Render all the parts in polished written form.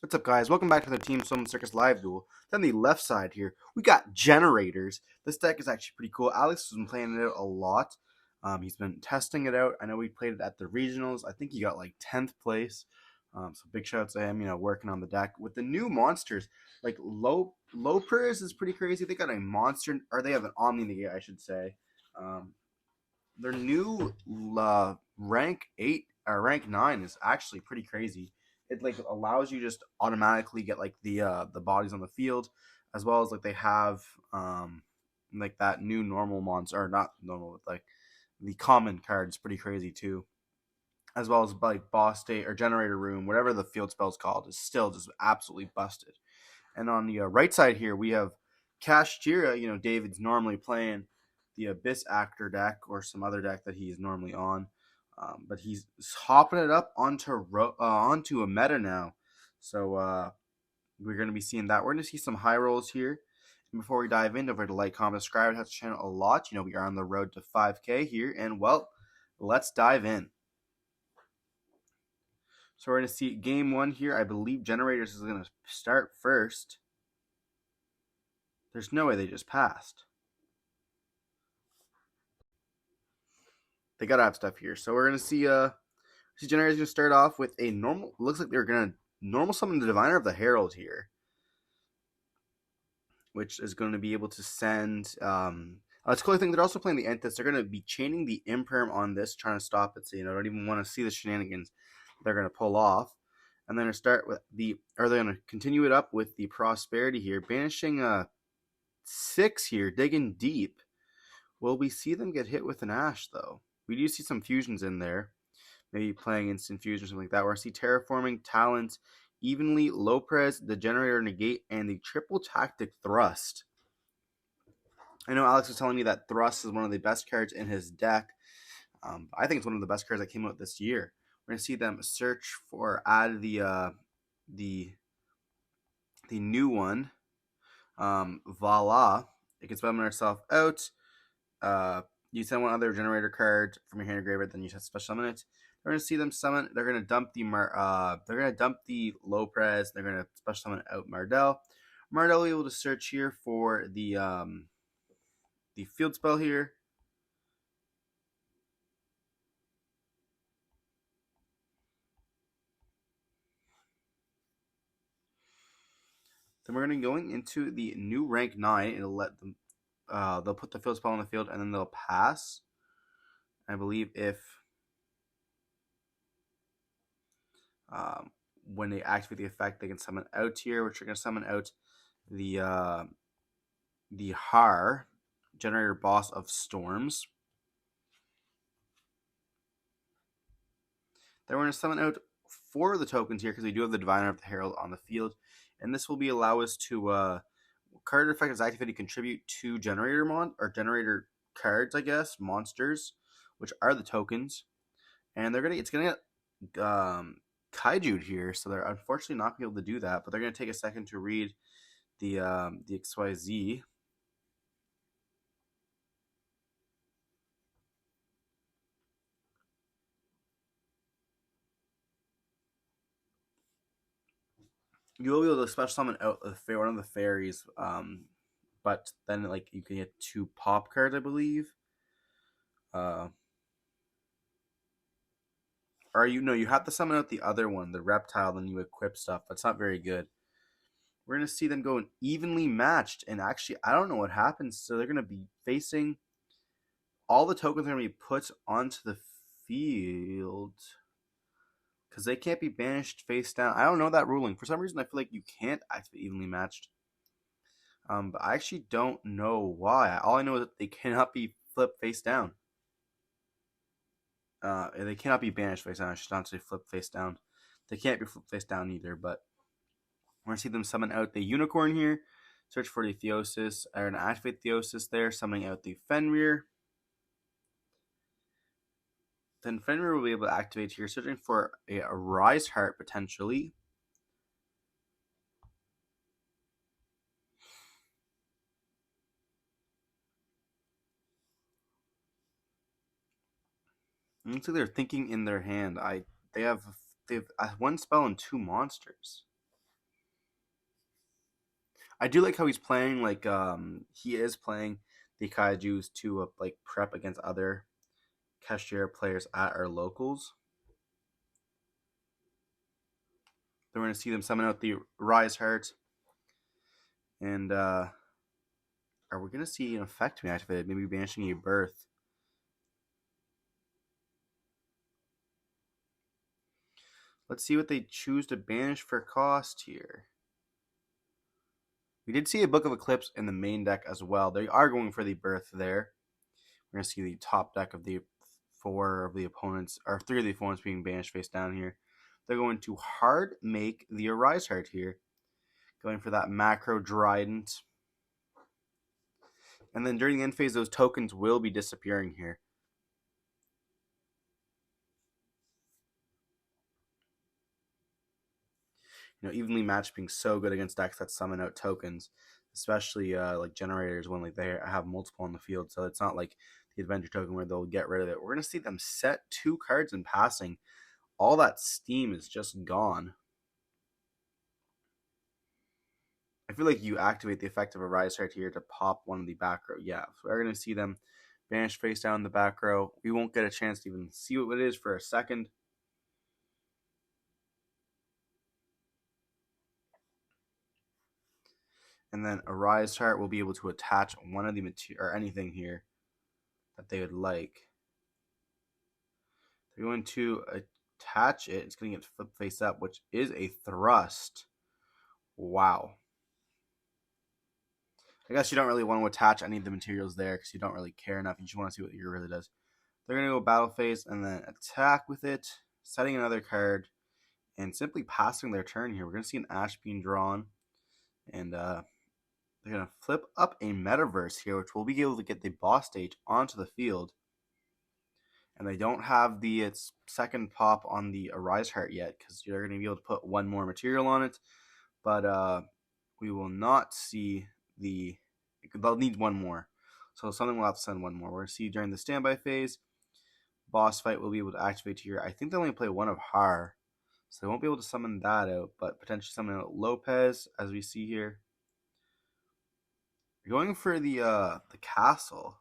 What's up, guys? Welcome back to the Team Solemn Circus Live Duel. Then the left side here, we got Generators. This deck is actually pretty cool. Alex has been playing it out a lot. He's been testing it out. I know we played it at the regionals. I think he got like 10th place. So big shout out to him, working on the deck. With the new monsters, like Lopers is pretty crazy. They got a monster, or they have an Omni Negate, I should say. Their new rank 8 or rank 9 is actually pretty crazy. It like allows you just automatically get like the bodies on the field, as well as like they have like that new normal monster, or not normal, like the common card is pretty crazy too, as well as like boss state or generator room, whatever the field spell's called, is still just absolutely busted. And on the right side here, we have Kashtira. David's normally playing the Abyss Actor deck or some other deck that he's normally on. But he's hopping it up onto a meta now. So we're going to be seeing that. We're going to see some high rolls here. And before we dive in, don't forget to like, comment, subscribe to the channel a lot. We are on the road to 5K here. And, well, let's dive in. So we're going to see game one here. I believe Generators is going to start first. There's no way they just passed. They got to have stuff here. So we're going to see Generators going to start off with a normal. Looks like they're going to normal summon the Diviner of the Herald here, which is going to be able to send. It's a cool thing. They're also playing the Enthus. They're going to be chaining the Imperm on this, trying to stop it. So don't even want to see the shenanigans they're going to pull off. And then they're going to continue it up with the Prosperity here, banishing 6 here, digging deep. Will we see them get hit with an Ash though? We do see some fusions in there, maybe playing instant fusion or something like that. Where I see Terraforming, Talent, evenly, low pres, the Generator Negate, and the triple tactic Thrust. I know Alex was telling me that Thrust is one of the best cards in his deck. I think it's one of the best cards that came out this year. We're gonna see them search for add the new one. Voila! It can summon herself out. You send one other generator card from your hand or graveyard, then you special summon it. We're gonna see them summon. They're gonna dump the low pres. They're gonna special summon out Mardell. Mardell will be able to search here for the field spell here. Then we're gonna be going into the new rank 9. It'll let them. They'll put the field spell on the field and then they'll pass. I believe if when they activate the effect, they can summon out here, which are going to summon out the Har, Generator Boss of Storms. Then we're going to summon out 4 of the tokens here because we do have the Diviner of the Herald on the field, and this will allow us to card effect is activated, contribute 2 generator cards, I guess, monsters, which are the tokens, and it's gonna get Kaiju'd here, so they're unfortunately not going to be able to do that, but they're going to take a second to read the XYZ. You will be able to special summon out one of the fairies, but then you can get 2 pop cards, I believe. Or you have to summon out the other one, the reptile, then you equip stuff. That's not very good. We're going to see them going evenly matched, and actually, I don't know what happens. So they're going to be facing all the tokens are going to be put onto the field because they can't be banished face down. I don't know that ruling. For some reason, I feel like you can't activate evenly matched. But I actually don't know why. All I know is that they cannot be flipped face down. They cannot be banished face down. I should not say flip face down. They can't be flipped face down either, but we're going to see them summon out the Unicorn here. Search for the Theosis, or an activate Theosis there, summoning out the Fenrir. Then Fenrir will be able to activate here, searching for a Rise Heart potentially. It looks like they're thinking in their hand. They have 1 spell and 2 monsters. I do like how he's playing. Like he is playing the Kaiju's to like prep against other Kashtira players at our locals. Then we're gonna see them summon out the Rise Heart, and are we gonna see an effect being activated? Maybe banishing a birth. Let's see what they choose to banish for cost here. We did see a Book of Eclipse in the main deck as well. They are going for the birth there. We're going to see the top deck of the four of the opponents, or three of the opponents being banished face down here. They're going to hard make the Arise Heart here. Going for that macro Dryden. And then during the end phase, those tokens will be disappearing here. You know, evenly matched being so good against decks that summon out tokens, especially like Generators when like they have multiple on the field. So it's not like the Adventure token where they'll get rid of it. We're going to see them set 2 cards in passing. All that steam is just gone. I feel like you activate the effect of a Rise Heart here to pop one of the back row. Yeah, so we're going to see them banish face down in the back row. We won't get a chance to even see what it is for a second. And then a Rise Heart will be able to attach one of the material or anything here that they would like. They're going to attach it. It's going to get flipped face up, which is a thrust. Wow. I guess you don't really want to attach any of the materials there because you don't really care enough. You just want to see what your really does. They're going to go battle phase and then attack with it, setting another card, and simply passing their turn here. We're going to see an Ash being drawn, and they're going to flip up a Metaverse here, which will be able to get the boss stage onto the field. And they don't have the second pop on the Arise Heart yet because you're going to be able to put one more material on it. But we will not see the... They'll need one more. So something will have to send one more. We're going to see during the standby phase, boss fight will be able to activate here. I think they only play one of Har. So they won't be able to summon that out, but potentially summon out Lopez, as we see here. You're going for the castle.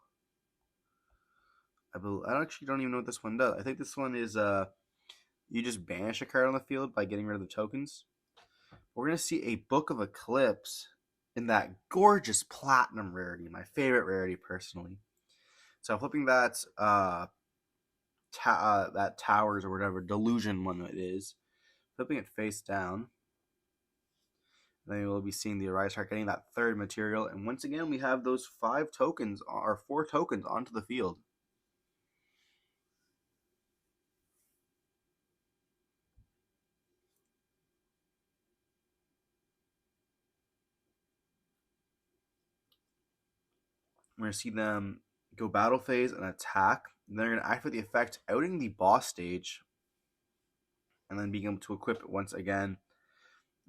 I actually don't even know what this one does. I think this one is you just banish a card on the field by getting rid of the tokens. We're going to see a Book of Eclipse in that gorgeous platinum rarity, my favorite rarity personally. So flipping that that Towers or whatever Delusion one it is, flipping it face down. Then we'll be seeing the Arise Heart getting that third material, and once again we have those 5 tokens or 4 tokens onto the field. We're going to see them go battle phase and attack. And they're going to activate the effect, outing the boss stage, and then being able to equip it once again.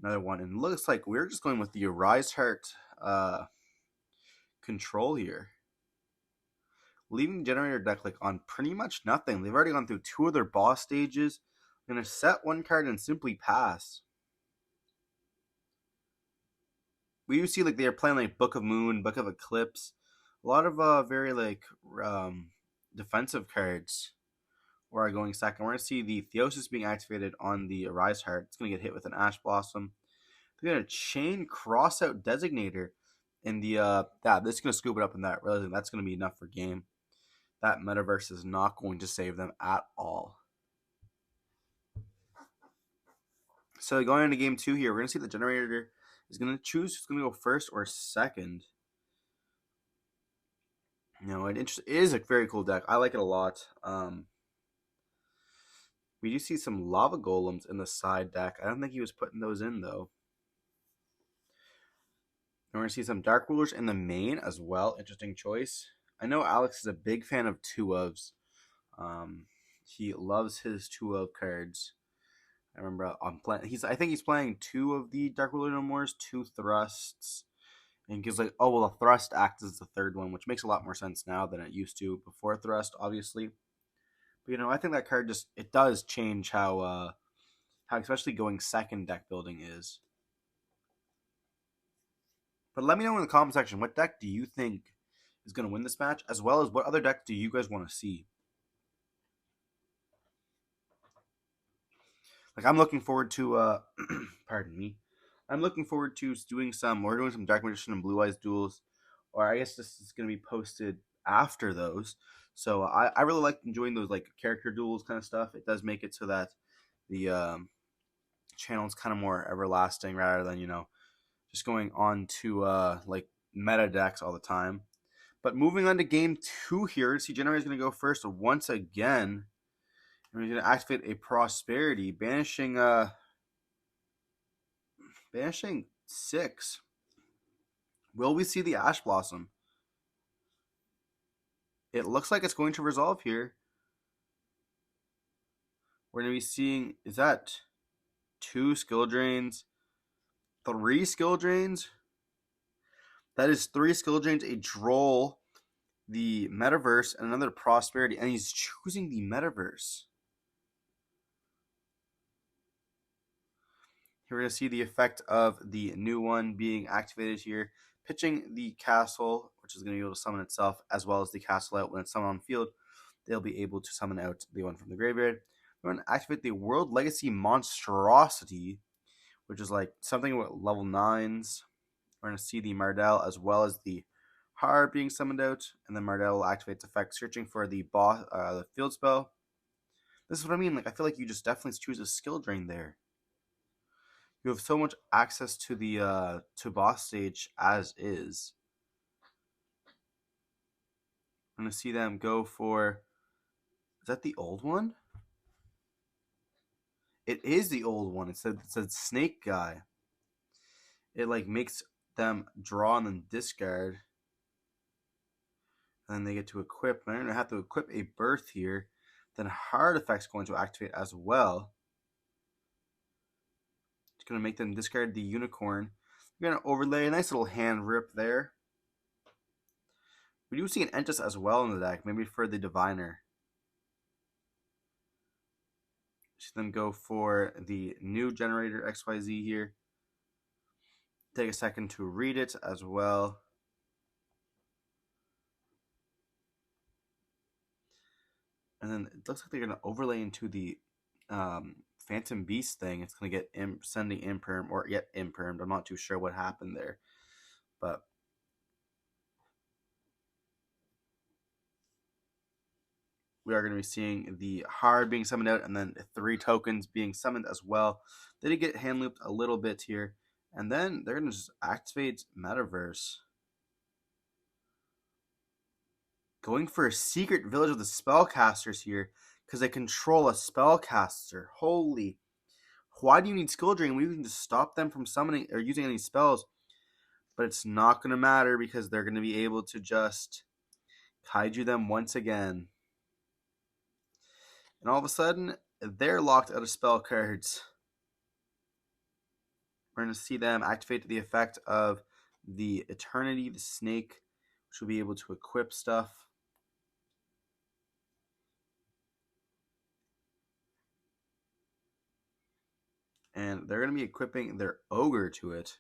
Another one. And it looks like we're just going with the Arise Heart control here. Leaving the Generaider deck like on pretty much nothing. They've already gone through 2 of their boss stages. I'm going to set 1 card and simply pass. We do see like they're playing like Book of Moon, Book of Eclipse. A lot of very like defensive cards where are going second. We're going to see the Theosis being activated on the Arise Heart. It's going to get hit with an Ash Blossom. They're going to chain Crossout Designator in the this is going to scoop it up in that, realizing that's going to be enough for game. That Metaverse is not going to save them at all. So going into game 2 here, we're going to see the Generaider is going to choose who's going to go first or second. You know, it is a very cool deck. I like it a lot. We do see some Lava Golems in the side deck. I don't think he was putting those in, though. And we're going to see some Dark Rulers in the main as well. Interesting choice. I know Alex is a big fan of 2-ofs. He loves his 2-of cards. I remember on playing. I think he's playing 2 of the Dark Ruler No Mores, 2 thrusts, and he's like, oh well, the thrust acts as the third one, which makes a lot more sense now than it used to before thrust, obviously. But you know, I think that card just it does change how especially going second deck building is. But let me know in the comment section, what deck do you think is going to win this match, as well as what other decks do you guys want to see? Like, I'm looking forward to, pardon me, I'm looking forward to we're doing some Dark Magician and Blue Eyes duels, or I guess this is going to be posted after those. So I really like enjoying those like character duels kind of stuff. It does make it so that the channel is kind of more everlasting rather than, just going on to like meta decks all the time. But moving on to game 2 here, see Generaider is going to go first once again. And he's going to activate a Prosperity, banishing 6. Will we see the Ash Blossom? It looks like it's going to resolve here. We're going to be seeing, is that 2 skill drains? 3 skill drains? That is 3 skill drains, a Droll, the Metaverse, and another Prosperity. And he's choosing the Metaverse. Here we're going to see the effect of the new one being activated here. Pitching the castle, which is going to be able to summon itself, as well as the castle out when it's summoned on field. They'll be able to summon out the one from the graveyard. We're going to activate the World Legacy Monstrosity, which is like something with level 9s. We're going to see the Mardell as well as the Har being summoned out, and then Mardell will activate its effect, searching for the boss, the field spell. This is what I mean. Like, I feel like you just definitely choose a skill drain there. You have so much access to the to boss stage as is. I'm gonna see them go for. Is that the old one? It is the old one. It said Snake Guy. It like makes them draw and then discard. And then they get to equip. And they're gonna have to equip a Birth here. Then Hard Effect's going to activate as well. It's gonna make them discard the Unicorn. We're gonna overlay a nice little hand rip there. We do see an Entis as well in the deck, maybe for the Diviner. Then go for the new Generaider XYZ here. Take a second to read it as well. And then it looks like they're going to overlay into the Phantom Beast thing. It's going to get sending Imperm or get Impermed. I'm not too sure what happened there. But we are going to be seeing the Hard being summoned out and then 3 tokens being summoned as well. They did get hand looped a little bit here. And then they're going to just activate Metaverse. Going for a secret village of the spellcasters here because they control a spellcaster. Holy. Why do you need skill drain? We can just stop them from summoning or using any spells. But it's not going to matter because they're going to be able to just kaiju them once again. And all of a sudden, they're locked out of spell cards. We're going to see them activate the effect of the Eternity, the Snake, which will be able to equip stuff. And they're going to be equipping their Ogre to it.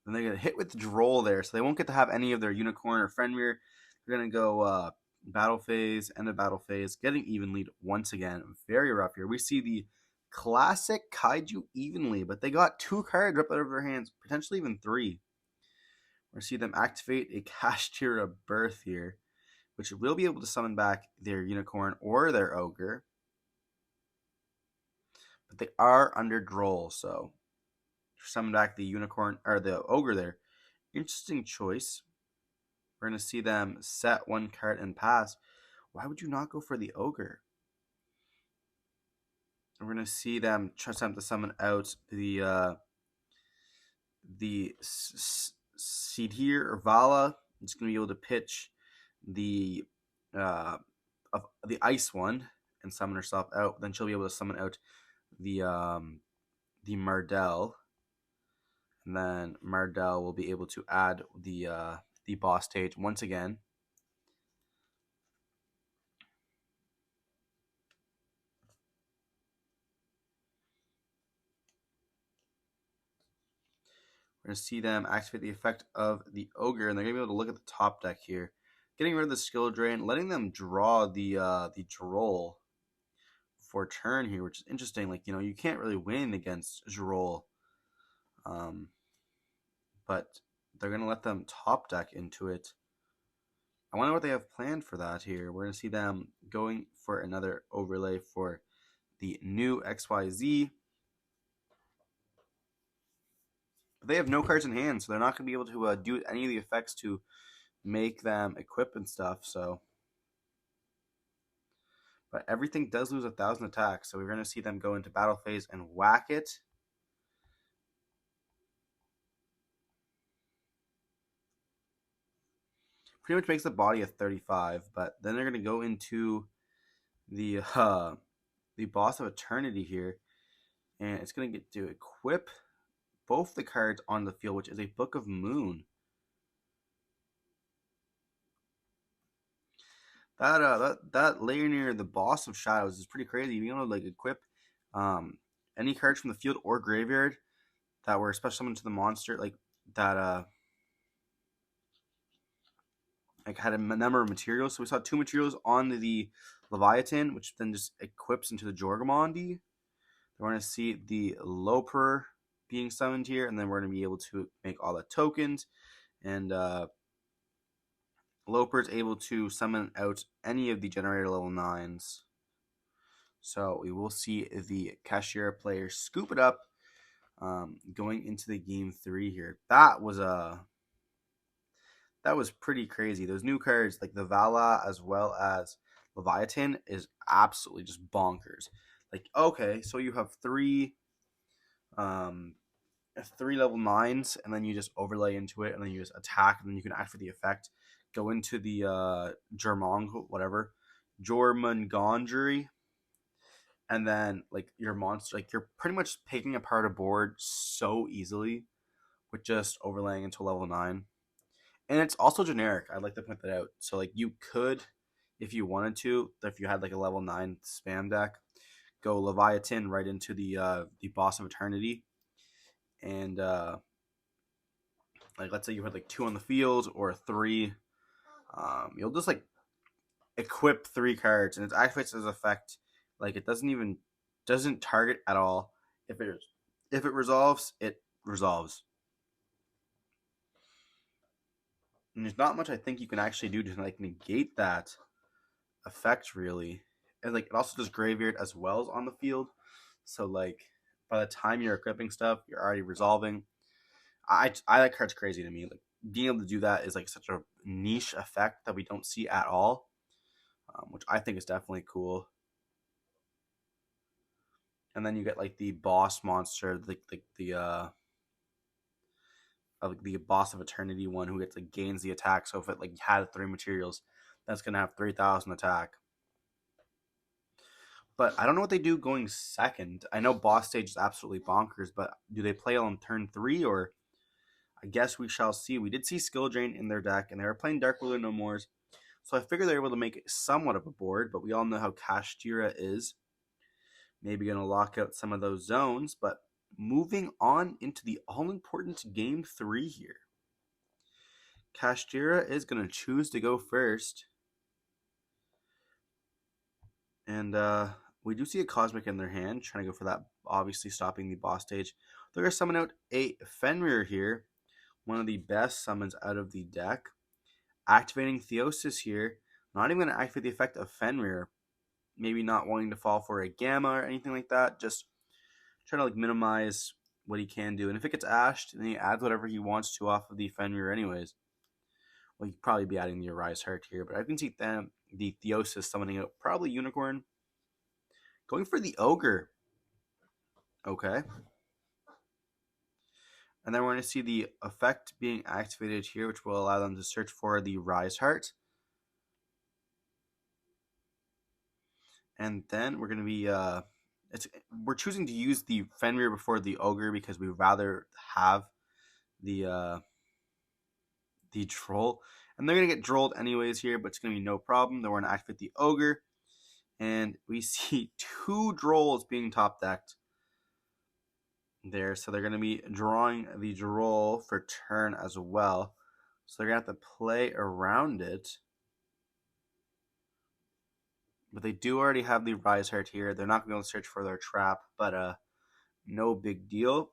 And they're going to hit with the Droll there, so they won't get to have any of their Unicorn or Fenrir. They're going to go battle phase, end of battle phase, getting even lead once again. Very rough here. We see the classic Kaiju evenly, but they got 2 cards ripped out of their hands, potentially even 3. We're going to see them activate a Kashtira Birth here, which will be able to summon back their Unicorn or their Ogre. But they are under Droll, so summon back the Unicorn or the Ogre there. Interesting choice. We're going to see them set 1 card and pass. Why would you not go for the Ogre? We're going to see them attempt to summon out the Sidir or Vala. It's going to be able to pitch the ice one and summon herself out. Then she'll be able to summon out the Mardell. And then Mardell will be able to add the boss stage once again. We're going to see them activate the effect of the Ogre, and they're going to be able to look at the top deck here. Getting rid of the skill drain, letting them draw the Droll for turn here, which is interesting. Like, you can't really win against Droll. But they're going to let them top deck into it. I wonder what they have planned for that here. We're going to see them going for another overlay for the new XYZ. But they have no cards in hand, so they're not going to be able to do any of the effects to make them equip and stuff. So, but everything does lose 1,000 attacks, so we're going to see them go into battle phase and whack it. Pretty much makes the body a 35, but then they're going to go into the Boss of Eternity here, and it's going to get to equip both the cards on the field, which is a Book of Moon. That layer near the Boss of Shadows is pretty crazy. Being able to like equip any cards from the field or graveyard that were special summoned to the monster, like that like had a number of materials. So we saw 2 materials on the Leviathan, which then just equips into the Jorgamondi. We're going to see the Loper being summoned here, and then we're going to be able to make all the tokens. And Loper is able to summon out any of the Generator level 9s. So we will see the Kashtira player scoop it up going into the game 3 here. That was pretty crazy. Those new cards, like the Vala as well as Leviathan, is absolutely just bonkers. Like, okay, so you have 3 level 9s, and then you just overlay into it, and then you just attack, and then you can act for the effect. Go into the Jormungandry, and then like your monster, like you're pretty much picking apart a board so easily with just overlaying into level 9. And it's also generic. I'd like to point that out. So like you could, if you wanted to, if you had like a level 9 spam deck, go Leviathan right into the Boss of Eternity, and like let's say you had like 2 on the field or 3, you'll just like equip 3 cards, and it activates as effect. Like it doesn't target at all. If it resolves, it resolves. And there's not much I think you can actually do to like negate that effect really. And like it also does graveyard as well as on the field. So like by the time you're equipping stuff, you're already resolving. That card's crazy to me. Like being able to do that is like such a niche effect that we don't see at all, which I think is definitely cool. And then you get like the boss monster, the Boss of Eternity one, who gets like gains the attack. So if it like had 3 materials, that's gonna have 3,000 attack. But I don't know what they do going second. I know boss stage is absolutely bonkers, but do they play on turn 3, or I guess we shall see. We did see skill drain in their deck, and they were playing Dark Ruler No Mores, so I figured they're able to make somewhat of a board. But we all know how Kashtira is. Maybe gonna lock out some of those zones, but moving on into the all-important game 3 here. Kashtira is going to choose to go first. And we do see a Cosmic in their hand, trying to go for that, obviously stopping the boss stage. They're going to summon out a Fenrir here, one of the best summons out of the deck. Activating Theosis here, not even going to activate the effect of Fenrir. Maybe not wanting to fall for a Gamma or anything like that, just trying to like minimize what he can do. And if it gets ashed, then he adds whatever he wants to off of the Fenrir anyways. Well, you'd probably be adding the Arise Heart here, but I can see them, the Theosis summoning out probably Unicorn. Going for the Ogre. Okay. And then we're going to see the effect being activated here, which will allow them to search for the Rise Heart. And then we're going to be we're choosing to use the Fenrir before the Ogre because we'd rather have the Troll. And they're going to get Drolled anyways here, but it's going to be no problem. Then we're going to activate the Ogre. And we see 2 Drolls being top decked. there. So they're going to be drawing the Droll for turn as well. So they're going to have to play around it. But they do already have the Rise Heart here. They're not going to be able to search for their trap, but no big deal.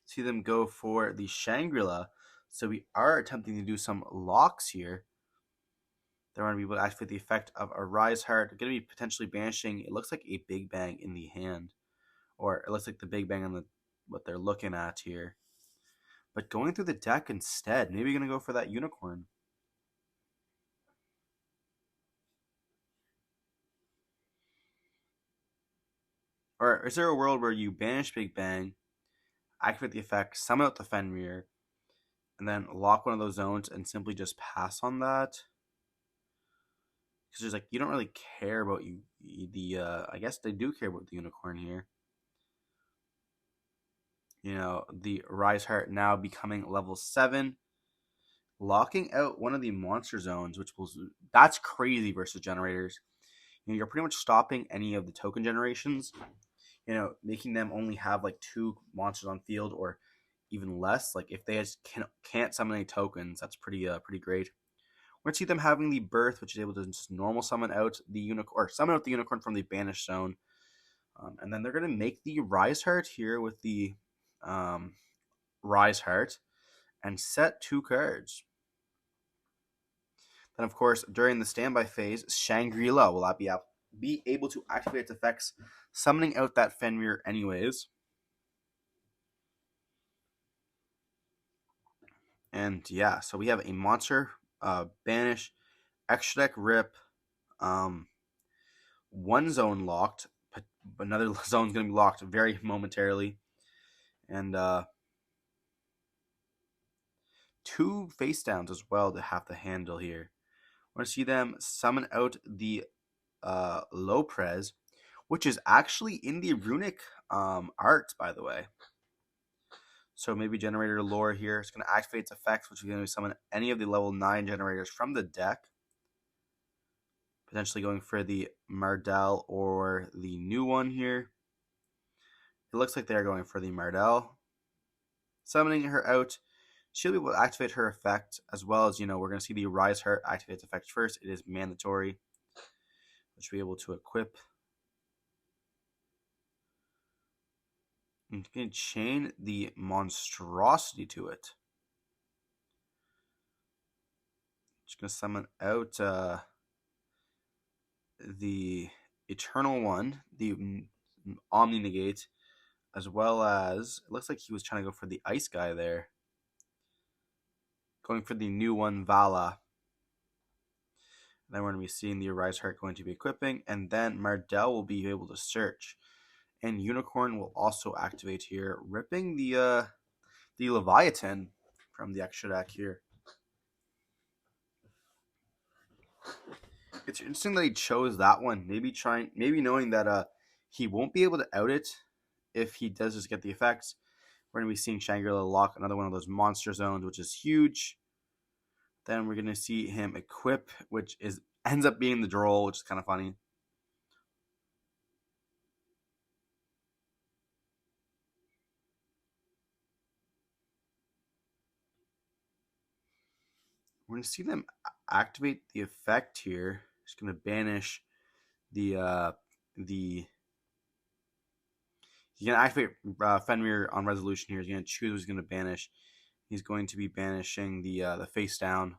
See them go for the Shangri-La. So we are attempting to do some locks here. They're going to be able to activate the effect of a Rise Heart. They're going to be potentially banishing, it looks like a Big Bang in the hand. Or it looks like the Big Bang on the what they're looking at here. But going through the deck instead, maybe you're going to go for that Unicorn. Or is there a world where you banish Big Bang, activate the effect, summon out the Fenrir, and then lock one of those zones and simply just pass on that? Because there's like, you don't really care about I guess they do care about the Unicorn here. You know, the Rise Heart now becoming level 7. Locking out one of the monster zones, that's crazy versus generators. You know, you're pretty much stopping any of the token generations. You know, making them only have like 2 monsters on field or even less. Like if they just can't summon any tokens, that's pretty great. We're gonna see them having the Birth, which is able to just normal summon out the unicorn, or summon out the unicorn from the banished zone, and then they're gonna make the Rise Heart here with the Rise Heart, and set 2 cards. Then, of course, during the standby phase, Shangri-La will not be able to activate its effects, summoning out that Fenrir anyways. And yeah, so we have a monster, banish, extra deck rip, 1 zone locked, but another zone's going to be locked very momentarily, and 2 face downs as well to have to handle here. We're going to see them summon out the Lopres, which is actually in the runic art, by the way. So maybe Generator lore here. It's going to activate its effects, which is going to summon any of the level 9 generators from the deck. Potentially going for the Mardell or the new one here. It looks like they're going for the Mardell. Summoning her out. She'll be able to activate her effect, as well as, you know, we're going to see the Rise Heart activate its effect first. It is mandatory. Which we'll be able to equip. And you can chain the monstrosity to it. Just going to summon out the Eternal One, the Omni Negate, as well as, it looks like he was trying to go for the Ice guy there. Going for the new one, Vala. Then we're going to be seeing the Rise Heart going to be equipping, and then Mardell will be able to search. And Unicorn will also activate here, ripping the Leviathan from the extra deck here. It's interesting that he chose that one. Maybe knowing that he won't be able to out it if he does just get the effects. We're going to be seeing Shangri-La lock another one of those monster zones, which is huge. Then we're going to see him equip, which ends up being the Droll, which is kind of funny. We're going to see them activate the effect here. Just going to banish the he's going to activate Fenrir on resolution here. He's going to choose who's going to banish. He's going to be banishing the face down.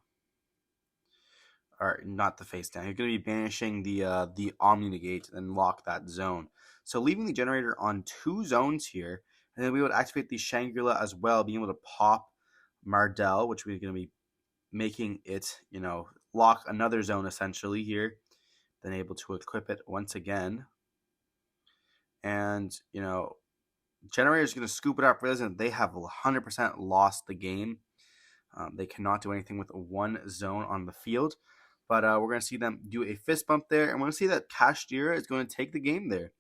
Or not the face down. He's going to be banishing the Omni Negate and lock that zone. So leaving the Generator on 2 zones here. And then we would activate the Shangri-La as well, being able to pop Mardell, which we're going to be making it, you know, lock another zone essentially here. Then able to equip it once again. And, you know, Generator is going to scoop it up, realizing they have 100% lost the game. They cannot do anything with 1 zone on the field. But we're going to see them do a fist bump there. And we're going to see that Kashtira is going to take the game there.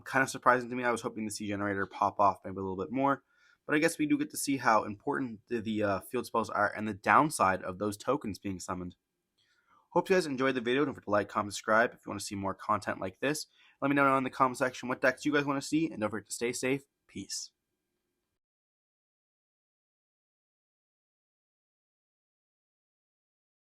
Kind of surprising to me. I was hoping to see Generator pop off maybe a little bit more. But I guess we do get to see how important the field spells are and the downside of those tokens being summoned. Hope you guys enjoyed the video. Don't forget to like, comment, subscribe if you want to see more content like this. Let me know in the comment section what decks you guys want to see, and don't forget to stay safe. Peace.